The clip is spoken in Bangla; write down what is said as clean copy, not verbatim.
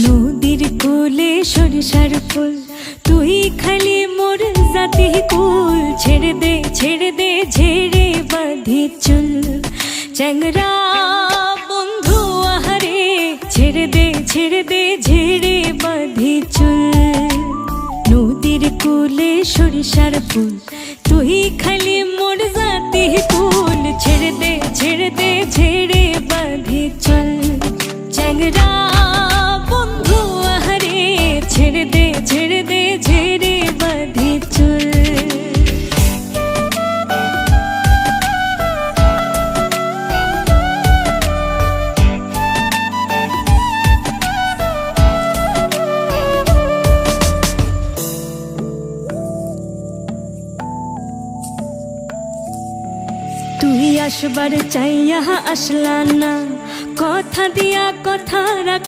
নদীর কোলে সরিষার ফুল, তুই খালি মোর জাতি কুল। ছেড়ে দে ঝেড়ে বাঁধি চুল, চ্যাংরা বন্ধু আহারে। ছেড়ে দে ঝেড়ে বাঁধি চুল। নদীর কোলে সরিষার ফুল, তুই খালি মোর জাতি কুল। ছেড়ে দে ঝেড়ে বাঁধি চুল, চ্যাংরা বন্ধু আহারে। ছেড়ে দে ঝেড়ে বাঁধি চুল। তুই আসবার চাইয়া আসলা না, কথা দিয়া কথা রাখ।